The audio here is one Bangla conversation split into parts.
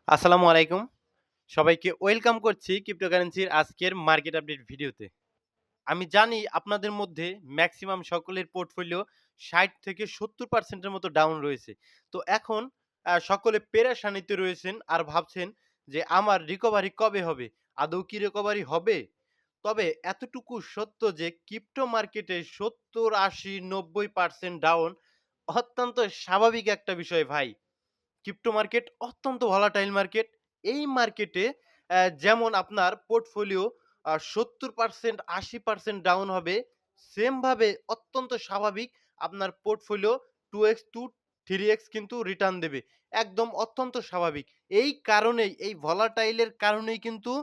আসসালামু আলাইকুম। সবাইকে ওয়েলকাম করছি ক্রিপ্টোকারেন্সির আজকের মার্কেট আপডেট ভিডিওতে। আমি জানি আপনাদের মধ্যে মেক্সিমাম সকলের পোর্টফোলিও ৬০ থেকে ৭০% এর মতো ডাউন রয়েছে। তো এখন সকলে পেরেশানিতে রয়েছেন আর ভাবছেন যে আমার রিকভারি কবে হবে? আদৌ কি রিকভারি হবে? তবে এতটুকু সত্য যে ক্রিপ্টো মার্কেটে ৭০, ৮০, ৯০% ডাউন অত্যন্ত স্বাভাবিক একটা বিষয় ভাই। ক্রিপ্টো মার্কেট অত্যন্ত ভলাটাইল মার্কেট। এই মার্কেটে যেমন আপনার পোর্টফোলিও ৭০% ৮০% ডাউন হবে, সেম ভাবে অত্যন্ত স্বাভাবিক আপনার পোর্টফোলিও 2x টু 3x কিন্তু রিটার্ন দেবে। একদম অত্যন্ত স্বাভাবিক। এই কারণেই এই ভলাটাইল এর কারণেই কিন্তু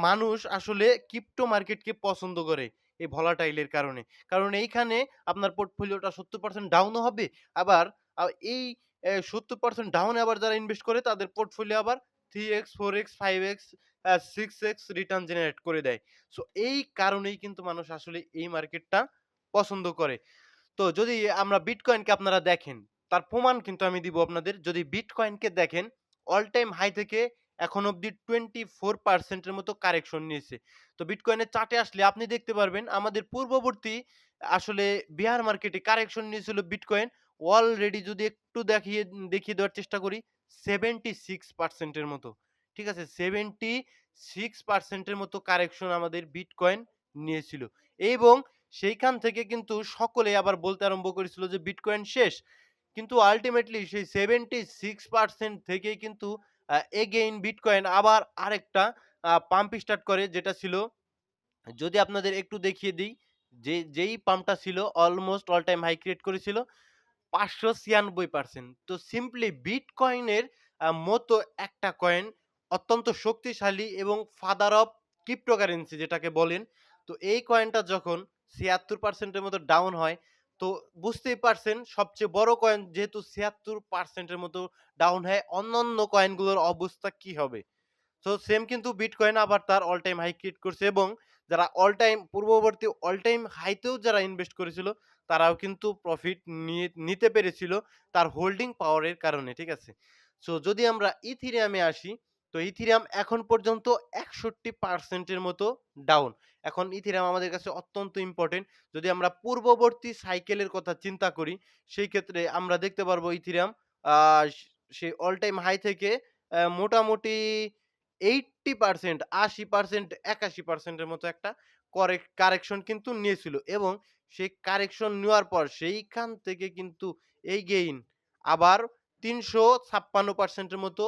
মানুষ আসলে ক্রিপ্টো মার্কেটকে পছন্দ করে। এই ভলাটাইল এর কারণে। কারণ এইখানে আপনার পোর্টফোলিওটা ৭০% ডাউনও হবে। আবার এই ৭০% ডাউনে আবার যারা ইনভেস্ট করে তাদের পোর্টফোলিও আবার 3x, 4x, 5x, 6x return generate করে দেয়। সো এই কারণেই কিন্তু মানুষ আসলে এই মার্কেটটা পছন্দ করে। তো যদি আমরা বিটকয়েনকে আপনারা দেখেন, তার প্রমাণ কিন্তু আমি দিব আপনাদের। যদি বিটকয়েনকে দেখেন, অল টাইম হাই থেকে এখন অব্দি 24% এর মতো কারেকশন নিয়েছে। তো বিটকয়েনের চার্টে আসলে আপনি দেখতে পারবেন আমাদের পূর্ববর্তী আসলে বিয়ার মার্কেটে কারেকশন নিয়েছিল বিটকয়েন অলরেডি যদি একটু দেখিয়ে দেওয়ার চেষ্টা করি 76% এর মতো। ঠিক আছে? 76% এর মতো কারেকশন আমাদের বিটকয়েন নিয়েছিল এবং সেইখান থেকে কিন্তু সকলে আবার বলতে আরম্ভ করেছিল যে বিটকয়েন শেষ। কিন্তু আল্টিমেটলি সেই 76% থেকেই কিন্তু এগেইন বিটকয়েন আবার আরেকটা পাম্প স্টার্ট করে যেটা ছিল যদি আপনাদের একটু দেখিয়ে দিই যেই পাম্পটা ছিল almost all time high create করেছিল ৫৯৬%। তো সিম্পলি বিটকয়েনের মতো একটা কয়েন অত্যন্ত শক্তিশালী এবং ফাদার অফ ক্রিপ্টোকারেন্সি যেটাকে বলেন। তো এই কয়েনটা যখন ৭৬% এর মতো ডাউন হয়, তো বুঝতেই পারছেন সবচেয়ে বড় কয়েন যেহেতু ৭৬% এর মতো ডাউন হয়, অন্যান্য কয়েনগুলোর অবস্থা কি হবে? সো সেম কিন্তু বিটকয়েন আবার তার অল টাইম হাই ক্রিয়েট করছে এবং যারা অল টাইম পূর্ববর্তী অল টাইম হাইতেও যারা ইনভেস্ট করেছিল তারাও কিন্তু প্রফিট নিতে পেরেছিল তার হোল্ডিং পাওয়ারের কারণে, ঠিক আছে? সো যদি আমরা ইথিরিয়ামে আসি, তো ইথিরিয়াম এখন পর্যন্ত ৬১% এর মতো ডাউন। এখন ইথিরিয়াম আমাদের কাছে অত্যন্ত ইম্পোর্টেন্ট। যদি আমরা পূর্ববর্তী সাইকেলের কথা চিন্তা করি, সেই ক্ষেত্রে আমরা দেখতে পারবো ইথিরিয়াম আ সেই অল টাইম হাই থেকে মোটামুটি 80% ৮০% ৮১% এর মতো একটা কারেকশন কিন্তু নিয়েছিল এবং সেই কারেকশন নেওয়ার পর সেইখান থেকে কিন্তু এগেইন আবার ৩৫৬% এর মতো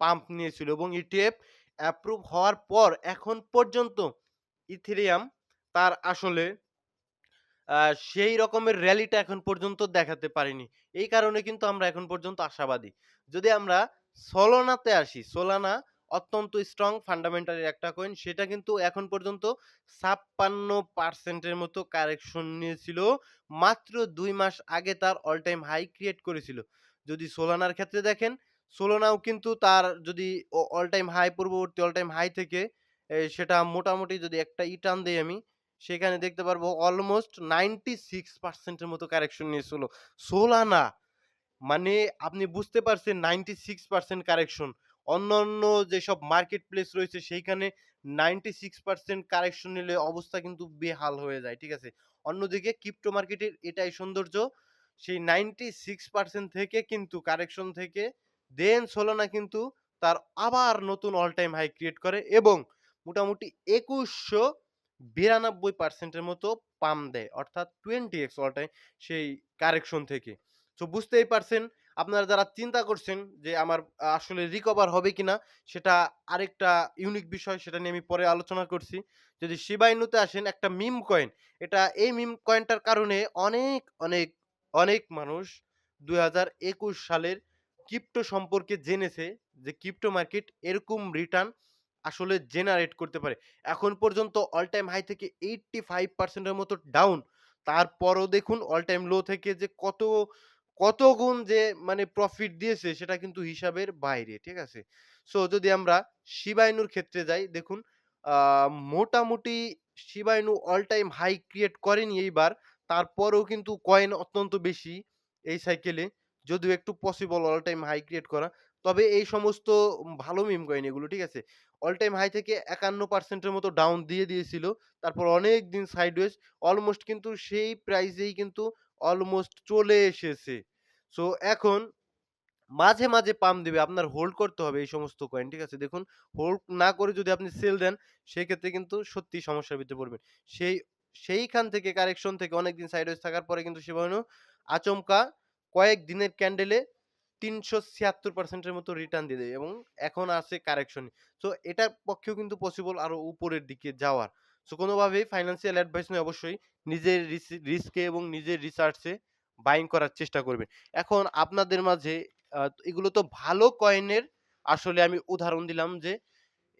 পাম্প নিয়েছিল এবং ইটিএফ অ্যাপ্রুভ হওয়ার পর এখন পর্যন্ত ইথেরিয়াম তার আসলে আ সেই রকমের র‍্যালিটা এখন পর্যন্ত দেখাতে পারেনি। এই কারণে কিন্তু আমরা এখন পর্যন্ত আশাবাদী। যদি আমরা সোলানাতে আসি, সোলানা অত্যন্ত স্ট্রং ফান্ডামেন্টাল এর একটা কয়েন। সেটা কিন্তু এখন পর্যন্ত ৫৬% এর মতো কারেকশন নিয়েছিল। মাত্র ২ মাস আগে তার অল টাইম হাই ক্রিয়েট করেছিল। যদি সোলানার ক্ষেত্রে দেখেন, সোলানাও কিন্তু তার যদি অল টাইম হাই পূর্ববর্তী অল টাইম হাই থেকে সেটা মোটামুটি যদি একটা টান দেই আমি সেখানে দেখতে পারবো অলমোস্ট 96% এর মতো কারেকশন নিয়েছিল। সোলানা মানে আপনি বুঝতে পারছেন 96% কারেকশন। অন্যান্য যেসব মার্কেট প্লেস রয়েছে সেইখানে 96% কারেকশন নিলে অবস্থা কিন্তু বেহাল হয়ে যায়। ঠিক আছে? অন্যদিকে ক্রিপ্টো মার্কেটের এটাই সৌন্দর্য। সেই 96% থেকে কিন্তু কারেকশন থেকে দেন সোলানা কিন্তু তার আবার নতুন অল টাইম হাই ক্রিয়েট করে এবং মোটামুটি ২১৯২ এর মতো পাম্প দেয়। অর্থাৎ 20x অল টাইম সেই কারেকশন থেকে। সো বুঝতেই পারছেন আপনারা যারা চিন্তা করছেন যে আমার আসলে রিকভার হবে কিনা সেটা আরেকটা ইউনিক বিষয় সেটা নিয়ে আমি পরে আলোচনা করছি। যদি শিবা ইনুতে আসেন একটা মিম কয়েন। এই মিম কয়েনটার কারণে অনেক মানুষ ২০২১ সালের ক্রিপ্টো সম্পর্কে জেনেছে যে ক্রিপ্টো মার্কেট এরকম রিটার্ন আসলে জেনারেট করতে পারে। এখন পর্যন্ত অল টাইম হাই থেকে 85% এর মতো ডাউন। তারপরও দেখুন অল টাইম লো থেকে যে কত গুণ যে মানে প্রফিট দিয়েছে সেটা কিন্তু হিসাবের বাইরে। ঠিক আছে? সো যদি আমরা শিবা ইনুর ক্ষেত্রে যাই দেখুন আ মোটামুটি শিবা ইনু অল টাইম হাই ক্রিয়েট করেনি এইবার। তারপরেও কিন্তু কয়েন অত্যন্ত বেশি এই সাইকেলে। যদিও একটু possible all time high create করা। তবে এই সমস্ত ভালো মিম কয়েন এগুলো, ঠিক আছে? অল টাইম হাই থেকে ৫১% এর মতো ডাউন দিয়ে দিয়েছিল। তারপর অনেকদিন সাইডওয়েজ অলমোস্ট কিন্তু সেই প্রাইসেই কিন্তু অলমোস্ট চলে এসেছে। সো এখন মাঝে পাম্প দিবে। আপনার হোল্ড করতে হবে এই সমস্ত কয়েন, ঠিক আছে? দেখুন হোল্ড না করে যদি আপনি সেল দেন, সেক্ষেত্রে কিন্তু সত্যিই সমস্যার ভিতরে পড়বেন। সেই সেইখান থেকে কারেকশন থেকে অনেকদিন সাইডওয়েজ থাকার পরে কিন্তু সেবানুও আচমকা কয়েকদিনের ক্যান্ডেলে ৩৭৬% এর মতো রিটার্ন দিয়ে দেয় এবং এখন আছে কারেকশনে। সো এটার পক্ষেও কিন্তু পসিবল আরো উপরের দিকে যাওয়ার। সো কোনোভাবেই ফাইন্যান্সিয়াল অ্যাডভাইস নয়, অবশ্যই নিজের রিস্কে এবং নিজের রিসার্চে বাইং করার চেষ্টা করবেন। এখন আপনাদের মাঝে এগুলো তো ভালো কয়েনের আসলে আমি উদাহরণ দিলাম যে,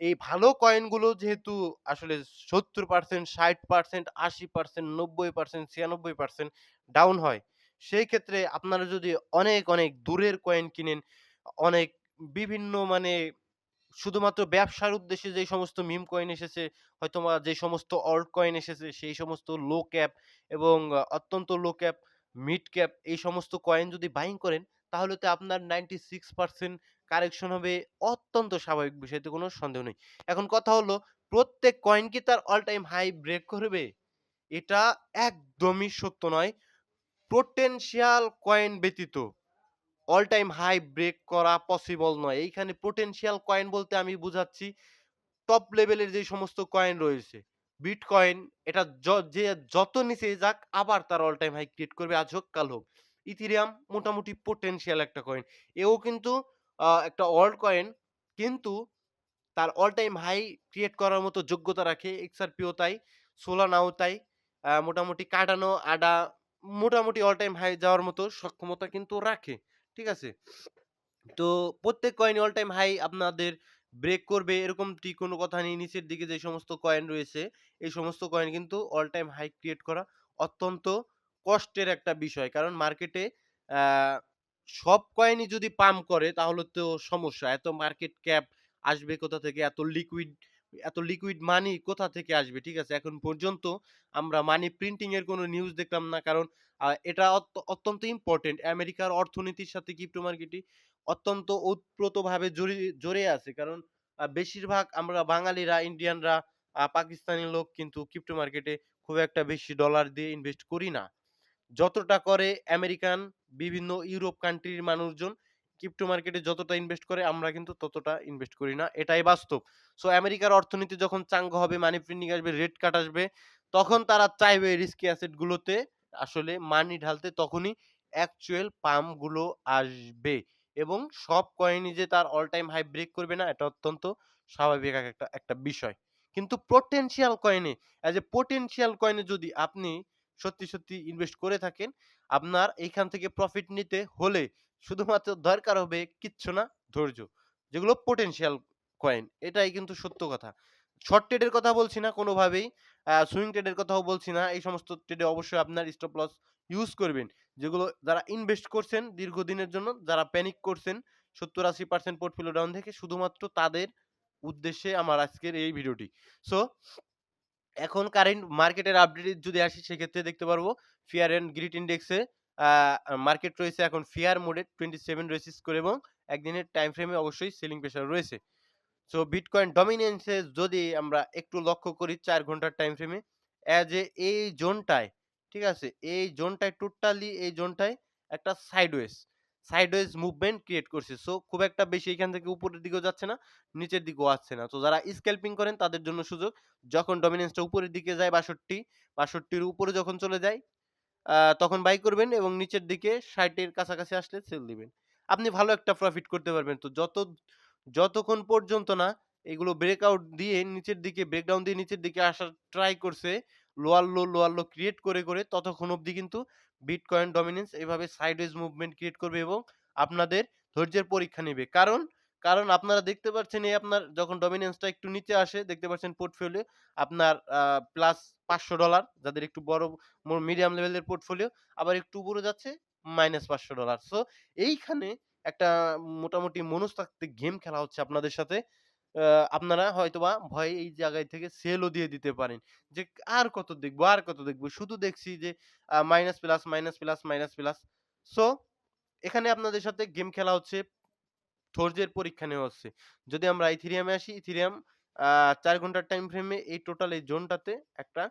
এই ভালো কয়েনগুলো যেহেতু আসলে ৭০%, ৬০%, ৮০%, ৯০%, ৯৬% ডাউন হয়, সেই ক্ষেত্রে আপনারা যদি অনেক দূরের কয়েন কিনেন, অনেক বিভিন্ন মানে শুধুমাত্র ব্যবসার উদ্দেশ্যে যেই সমস্ত মিম কয়েন এসেছে, হয়তোবা যে সমস্ত অল্ট কয়েন এসেছে, সেই সমস্ত লো ক্যাপ এবং অত্যন্ত লো ক্যাপ, মিড ক্যাপ এই সমস্ত কয়েন যদি বাইং করেন, তাহলে তো আপনার 96% কারেকশন হবে অত্যন্ত স্বাভাবিক বিষয়, এতে কোনো সন্দেহ নেই। এখন কথা হলো, প্রত্যেক কয়েন কি তার অল টাইম হাই ব্রেক করবে? এটা একদমই সত্য নয়। পোটেনশিয়াল কয়েন ব্যতীত অল টাইম হাই ব্রেক করা পসিবল নয়। এইখানে পোটেনশিয়াল কয়েন বলতে আমি বুঝাচ্ছি টপ লেভেলের যে সমস্ত কয়েন রয়েছে। বিটকয়েন এটা যে যত নিচে যাক আবার তার অল টাইম হাই ক্রিয়েট করবে, আজ হোক কাল হোক। ইথেরিয়াম মোটামুটি পোটেনশিয়াল একটা কয়েন। এও কিন্তু একটা অল্ট কয়েন, কিন্তু তার অল টাইম হাই ক্রিয়েট করার মতো যোগ্যতা রাখে। এক্সআরপিও তাই, সোলানাও তাই। মোটামুটি কার্ডানো, আডা মোটামুটি অল টাইম হাই যাওয়ার মতো সক্ষমতা কিন্তু রাখে। ঠিক আছে? তো প্রত্যেক কয়েনই অল টাইম হাই আপনাদের ব্রেক করবে এরকমটি কোনো কথা নেই। নিচের দিকে যে সমস্ত কয়েন রয়েছে, এই সমস্ত কয়েন কিন্তু অল টাইম হাই ক্রিয়েট করা অত্যন্ত কষ্টের একটা বিষয়। কারণ মার্কেটে আ সব কয়েনই যদি পাম্প করে তাহলে তো সমস্যা। এত মার্কেট ক্যাপ আসবে কোথা থেকে? এত লিকুইড মানি কোথা থেকে আসবে? ঠিক আছে? এখন পর্যন্ত আমরা মানি প্রিন্টিং এর কোনো নিউজ দেখলাম না। কারণ এটা অত্যন্ত ইম্পোর্টেন্ট। আমেরিকার অর্থনীতির সাথে ক্রিপ্টো মার্কেটই অত্যন্ত ওতপ্রোতভাবে জড়িয়ে আছে। কারণ বেশিরভাগ আমরা বাঙালিরা, ইন্ডিয়ানরা, পাকিস্তানি লোক কিন্তু ক্রিপ্টো মার্কেটে খুব একটা বেশি ডলার দিয়ে ইনভেস্ট করি না। যতটা করে আমেরিকান, বিভিন্ন ইউরোপ কান্ট্রির মানুষজন ক্রিপ্টো মার্কেটে যতটা ইনভেস্ট করে আমরা কিন্তু ততটা ইনভেস্ট করি না। এটাই বাস্তব। সো আমেরিকার অর্থনীতি যখন চাঙ্গা হবে, মানি প্রিন্টিং আসবে, রেট কাট আসবে, তখন তারা চাইবে রিস্কি অ্যাসেট গুলোতে আসলে মানি ঢালতে, তখনই অ্যাকচুয়াল পাম্প গুলো আসবে। এবং সব কয়েনই যে তার অল টাইম হাই ব্রেক করবে না, এটা অত্যন্ত স্বাভাবিক একটা বিষয়। কিন্তু পোটেনশিয়াল কয়েনে, অ্যাজ এ পোটেনশিয়াল কয়েনে যদি আপনি সত্যি ইনভেস্ট করে থাকেন, আপনার এইখান থেকে প্রফিট নিতে হলে শুধুমাত্র দরকার হবে কিচ্ছু না, ধৈর্য। যেগুলো পোটেনশিয়াল কয়েন, এটাই কিন্তু সত্য কথা। শর্ট ট্রেডের কথা বলছি না কোনোভাবেই, সুইং ট্রেডের কথাও বলছি না। এই সমস্ত ট্রেডে অবশ্যই আপনার স্টপ লস ইউজ করবেন। যেগুলো যারা ইনভেস্ট করছেন দীর্ঘদিনের জন্য, যারা প্যানিক করছেন ৭০-৮০% পোর্টফোলিও ডাউন থেকে, শুধুমাত্র তাদের উদ্দেশ্যে আমার আজকের এই ভিডিওটি। সো এখন কারেন্ট মার্কেটের আপডেটে যদি আসি, সেক্ষেত্রে দেখতে পারবো ফিয়ার অ্যান্ড গ্রিড ইন্ডেক্সে আ মার্কেট রয়েছে এখন ফিয়ার মোডে 27 রয়েছে স্কোর, এবং একদিনের টাইম ফ্রেমে অবশ্যই সেলিং প্রেশার রয়েছে। সো বিটকয়েন ডমিনেন্সে যদি আমরা একটু লক্ষ্য করি ৪ ঘন্টার টাইম ফ্রেমে, অ্যাজ এ এই জোনটায়, ঠিক আছে? এই জোনটায় টোটালি এই জোনটায় একটা সাইডওয়েজ মুভমেন্ট ক্রিয়েট করছে। সো খুব একটা বেশি এখান থেকে উপরের দিকেও যাচ্ছে না, নিচের দিকেও আসছে না। তো যারা স্ক্যাল্পিং করেন তাদের জন্য সুযোগ। যখন ডমিনেন্সটা উপরের দিকে যায় ৬২ র উপরে যখন চলে যায়, তখন বাই করবেন এবং নিচের দিকে ৬০ এর কাছাকাছি আসলে সেল দিবেন। আপনি ভালো একটা প্রফিট করতে পারবেন। তো যতক্ষণ পর্যন্ত না এগুলো ব্রেকআউট দিয়ে নিচের দিকে, ব্রেকডাউন দিয়ে নিচের দিকে আসার ট্রাই করছে, লোয়ার লো ক্রিয়েট করে ততক্ষণ অবধি কিন্তু বিটকয়েন ডমিন্যান্স এভাবে সাইডওয়েজ মুভমেন্ট ক্রিয়েট করবে এবং আপনাদের ধৈর্যের পরীক্ষা নিবে। কারণ আপনারা দেখতে পাচ্ছেন, এই আপনার যখন ডমিন্যান্সটা একটু নিচে আসে, দেখতে পাচ্ছেন পোর্টফোলিও আপনার প্লাস $৫০০, যাদের একটু বড় মিডিয়াম লেভেলের পোর্টফোলিও, আবার একটু উপরে যাচ্ছে -$৫০০। সো এইখানে একটা মোটামুটি মনস্তাত্ত্বিক গেম খেলা হচ্ছে আপনাদের সাথে। আ আপনারা হয়তোবা ভয়ে এই জায়গায় থেকে সেলও দিয়ে দিতে পারেন। যে আর কত দেখব? শুধু দেখছি যে মাইনাস প্লাস। সো এখানে আপনাদের সাথে গেম খেলা হচ্ছে। ধৈর্যের পরীক্ষা নেওয়া হচ্ছে। যদি আমরা ইথেরিয়ামে আসি, ইথেরিয়াম ৪ ঘন্টার টাইম ফ্রেমে এই টোটাল এই জোনটাতে একটা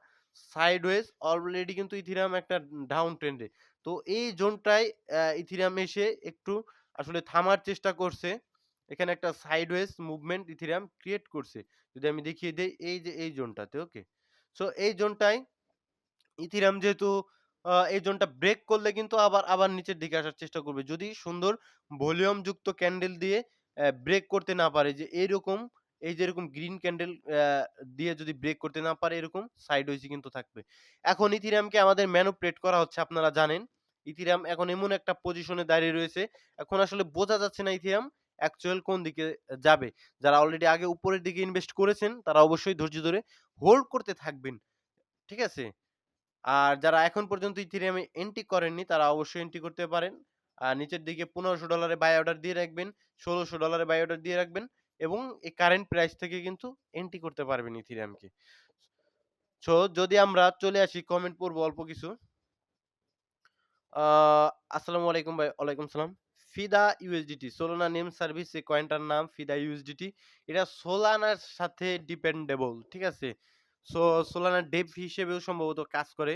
সাইডওয়েজ অলরেডি কিন্তু ইথেরিয়াম একটা ডাউন ট্রেন্ডে। তো এই জোনটায় ইথেরিয়াম এসে একটু আসলে থামার চেষ্টা করছে। এখানে একটা সাইডওয়েজ মুভমেন্ট ইথেরিয়াম ক্রিয়েট করছে। যদি আমি দেখিয়ে দেই এই যে এই জোনটাতে, ওকে? সো এই জোনটায় ইথেরিয়াম যেহেতু এই জোনটা ব্রেক করলে কিন্তু আবার নিচের দিকে আসার চেষ্টা করবে। যদি সুন্দর ভলিউম যুক্ত ক্যান্ডেল দিয়ে ব্রেক করতে না পারে, যে এইরকম এই যে এরকম গ্রিন ক্যান্ডেল দিয়ে যদি ব্রেক করতে না পারে, এরকম সাইডওয়েজই কিন্তু থাকবে। এখন ইথেরিয়ামকে আমাদের ম্যানিপুলেট করা হচ্ছে, আপনারা জানেন। ইথেরিয়াম এখন এমন একটা পজিশনে দাঁড়িয়ে রয়েছে, এখন আসলে বোঝা যাচ্ছে না ইথেরিয়াম অ্যাকচুয়াল কোন দিকে যাবে। যারা অলরেডি আগে উপরের দিকে ইনভেস্ট করেছেন তারা অবশ্যই ধৈর্য ধরে হোল্ড করতে থাকবেন। ঠিক আছে? আর যারা এখন পর্যন্ত ইথেরিয়ামে এন্ট্রি করেননি তারা অবশ্যই এন্ট্রি করতে পারেন। নিচের দিকে $1500 বাই অর্ডার দিয়ে রাখবেন, $1600 বাই অর্ডার দিয়ে রাখবেন এবং এই কারেন্ট প্রাইস থেকে কিন্তু এন্ট্রি করতে পারবেন ইথেরিয়ামকে। সো যদি আমরা চলে আসি, কমেন্ট পড়বো অল্প কিছু। আ আসসালামু আলাইকুম ভাই। ওয়ালাইকুম সালাম। ফিদা ইউএসডিটি, সোলানা নেম সার্ভিস, এই কয়েনটার নাম ফিদা ইউএসডিটি। এটা সোলানার সাথে ডিপেন্ডেবল। ঠিক আছে? সো সোলানা ডেপ হিসেবেও সম্ভবত কাজ করে।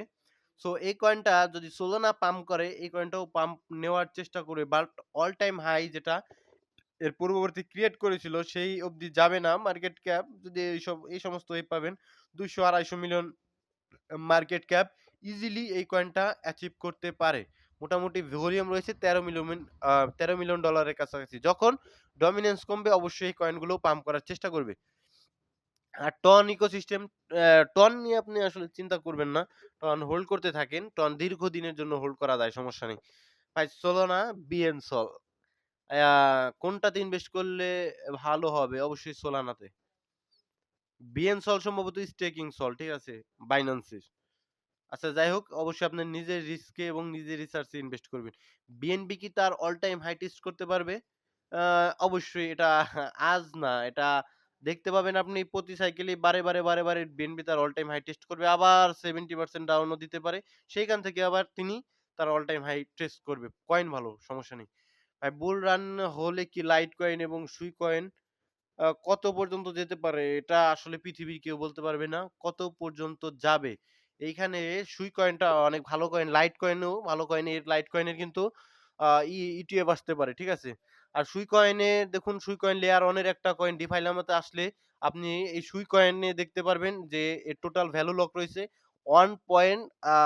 সো এই কয়েনটা যদি সোলানা পাম্প করে, এই কয়েনটাও পাম্প নেওয়ার চেষ্টা করবে। বাট অল টাইম হাই যেটা এর পূর্ববর্তী ক্রিয়েট করেছিল সেই অবধি যাবে না। মার্কেট ক্যাপ যদি এই সমস্ত পাবেন ২০০-২৫০ মিলিয়ন মার্কেট ক্যাপ ইজিলি এই কয়েনটা অ্যাচিভ করতে পারে। মোটামুটি ভলিউম রয়েছে ১৩ মিলিয়ন ডলারের কাছাকাছি। যখন ডমিন্যান্স কমবে অবশ্যই এই কয়েনগুলো পাম্প করার চেষ্টা করবে। আর টন ইকোসিস্টেম, টন নিয়ে আপনি আসলে চিন্তা করবেন না। টন হোল্ড করতে থাকেন। টন দীর্ঘদিনের জন্য হোল্ড করা যায়, সমস্যা নেই। ভাই সোলানা, বিএনসল, আ কোনটাতে ইনভেস্ট করলে ভালো হবে? অবশ্যই সোলানাতে। বিএনসল সম্ভবত স্টেকিং সল, ঠিক আছে? বাইন্যান্সের। আচ্ছা যাই হোক, অবশ্যই আপনার নিজের রিস্কে এবং নিজের রিসার্চে ইনভেস্ট করবেন। বিএনবি কি তার অল টাইম হাই টেস্ট করতে পারবে? আ অবশ্যই এটা আজ না, এটা দেখতে পাবেন আপনি প্রতি সাইকেলেই বারে বিএনবি তার অল টাইম হাই টেস্ট করবে। আবার 70% ডাউনও দিতে পারে। সেইখান থেকে আবার তিনি তার অল টাইম হাই টেস্ট করবে। কয়েন ভালো, সমস্যা নেই। ভাই বুল রান হলে কি লাইট কয়েন এবং সুই কয়েন কত পর্যন্ত যেতে পারে? এটা আসলে পৃথিবীর কেউ বলতে পারবে না। কত পর্যন্ত যাবে? এইখানে সুই কয়েনটা অনেক ভালো কয়েন, লাইট কয়েনও ভালো কয়েন। এর লাইট কয়েনের কিন্তু আ ইটিএফ আসতে পারে। ঠিক আছে? আর সুই কয়েনে দেখুন, সুই কয়েন লেয়ার ওয়ান এর একটা কয়েন ডিফাই লামাতে আসলে আপনি এই সুই কয়েনে দেখতে পারবেন যে এর টোটাল ভ্যালু লক রয়েছে 1 পয়েন্ট আ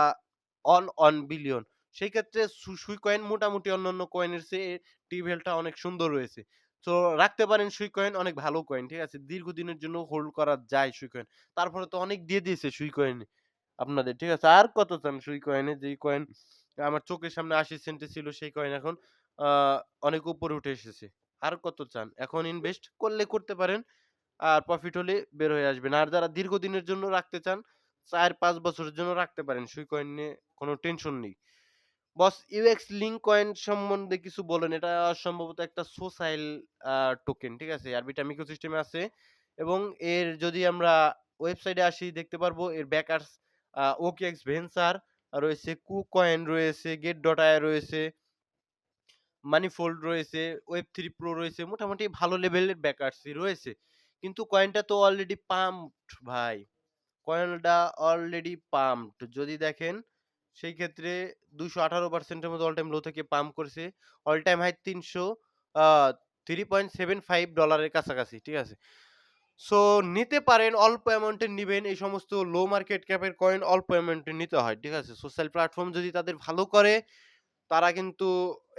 অন 1 বিলিয়ন। সেই ক্ষেত্রে সুই কয়েন মোটামুটি অন্যান্য কয়েনের চেয়ে টিভেলটা অনেক সুন্দর রয়েছে। সো রাখতে পারেন সুই কয়েন, অনেক ভালো কয়েন। ঠিক আছে? দীর্ঘদিনের জন্য হোল্ড করা যায় সুই কয়েন। তারপরে তো অনেক দিয়ে দিয়েছে সুই কয়েনে আপনাদের। ঠিক আছে? আর কত চান সুই কয়েনে? যেই কয়েন আমার চোখের সামনে ৮০ সেন্টে ছিল সেই কয়েন এখন আ অনেক উপরে উঠে এসেছে। আর কত চান? এখন ইনভেস্ট করলে করতে পারেন। আর প্রফিট হলে বের হয়ে আসবেন। আর যারা দীর্ঘদিনের জন্য রাখতে চান, ৪-৫ বছরের জন্য রাখতে পারেন। সুই কয়েন নিয়ে কোনো টেনশন নেই। বস ইউএক্স লিঙ্ক কয়েন সম্বন্ধে কিছু বলেন। এটা সম্ভবত একটা সোসাইল আ টোকেন। ঠিক আছে? আরবিটাম ইকোসিস্টেমে আছে এবং এর যদি আমরা ওয়েবসাইটে আসি দেখতে পারবো এর ব্যাকার্স OKX ভেঞ্চার রয়েছে, কুকয়েন রয়েছে, Get.ai রয়েছে, মানিফোল্ড রয়েছে, ওয়েব3 প্রো রয়েছে। মোটামুটি ভালো লেভেলের ব্যাকার্সই রয়েছে। কিন্তু কয়েনটা তো অলরেডি পাম্পড ভাই। কয়েনটা অলরেডি পাম্পড। যদি দেখেন সেই ক্ষেত্রে ২১৮% এর মতো অল টাইম লো থেকে পাম্প করছে। অল টাইম হাই ৩০০ আ $3.75 এর কাছাকাছি। ঠিক আছে? সো নিতে পারেন, অল্প অ্যামাউন্টের নিবেন। এই সমস্ত লো মার্কেট ক্যাপের কয়েন অল্প অ্যামাউন্টে নিতে হয়। ঠিক আছে? সোশ্যাল প্ল্যাটফর্ম যদি তাদের ভালো করে, তারা কিন্তু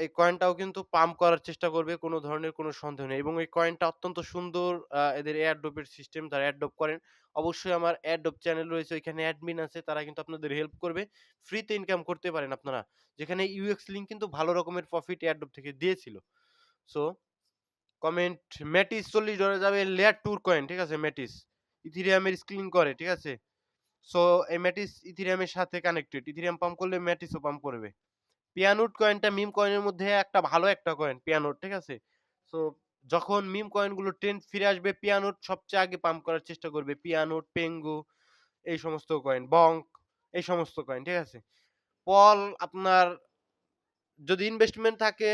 এই কয়েনটাও কিন্তু পাম্প করার চেষ্টা করবে। কোন ধরনের কোন সন্দেহ নেই। এবং এই কয়েনটা অত্যন্ত সুন্দর। এদের এয়ারড্রপ এর সিস্টেম, যারা এয়ারড্রপ করেন, অবশ্যই আমার এয়ারড্রপ চ্যানেল রয়েছে। ওইখানে অ্যাডমিন আছে। তারা কিন্তু আপনাদের হেল্প করবে। ফ্রিতে ইনকাম করতে পারেন আপনারা। যেখানে ইউএক্স লিঙ্ক কিন্তু ভালো রকমের প্রফিট এয়ারড্রপ থেকে দিয়েছিল। সো কমেন্ট ম্যাটিস $40 যাবে লেয়ার 2 কয়েন। ঠিক আছে? ম্যাটিস ইথেরিয়ামের স্কিলিং করে। ঠিক আছে? সো এই ম্যাটিস ইথেরিয়ামের সাথে কানেক্টেড। ইথেরিয়াম পাম্প করলে ম্যাটিসও পাম্প করবে। পিয়ানোট কয়েনটা মিম কয়েনের মধ্যে একটা ভালো একটা কয়েন পিয়ানোট। ঠিক আছে? সো যখন মিম কয়েনগুলো ট্রেন্ড ফিরে আসবে, পিয়ানোট সবচেয়ে আগে পাম্প করার চেষ্টা করবে। পিয়ানোট, পেঙ্গু, এই সমস্ত কয়েন, বঙ্ক, এই সমস্ত কয়েন। ঠিক আছে? পল আপনার যদি ইনভেস্টমেন্ট থাকে,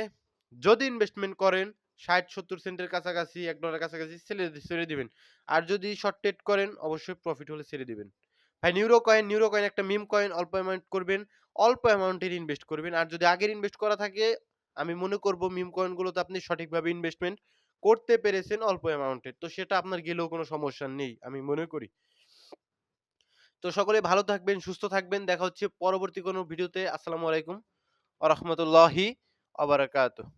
যদি ইনভেস্টমেন্ট করেন 60-70 সেন্টের কাছাকাছি $1 কাছাকাছি ছেড়ে দিবেন। আর যদি শর্ট ট্রেড করেন অবশ্যই প্রফিট হলে ছেড়ে দিবেন। ভাই নিউরো কয়েন একটা মিম কয়েন অল্প অ্যামাউন্ট করবেন, অল্প অ্যামাউন্টের ইনভেস্ট করবেন। আর যদি আগের ইনভেস্ট করা থাকে আমি মনে করব মিম কয়েন গুলোতে আপনি সঠিকভাবে ইনভেস্টমেন্ট করতে পেরেছেন অল্প অ্যামাউন্টের। তো সেটা আপনার গেলেও কোনো সমস্যা নেই আমি মনে করি। তো সকলে ভালো থাকবেন, সুস্থ থাকবেন। দেখা হচ্ছে পরবর্তী কোনো ভিডিওতে। আসসালামু আলাইকুম ওয়া রাহমাতুল্লাহি ওয়া বারাকাতুহু।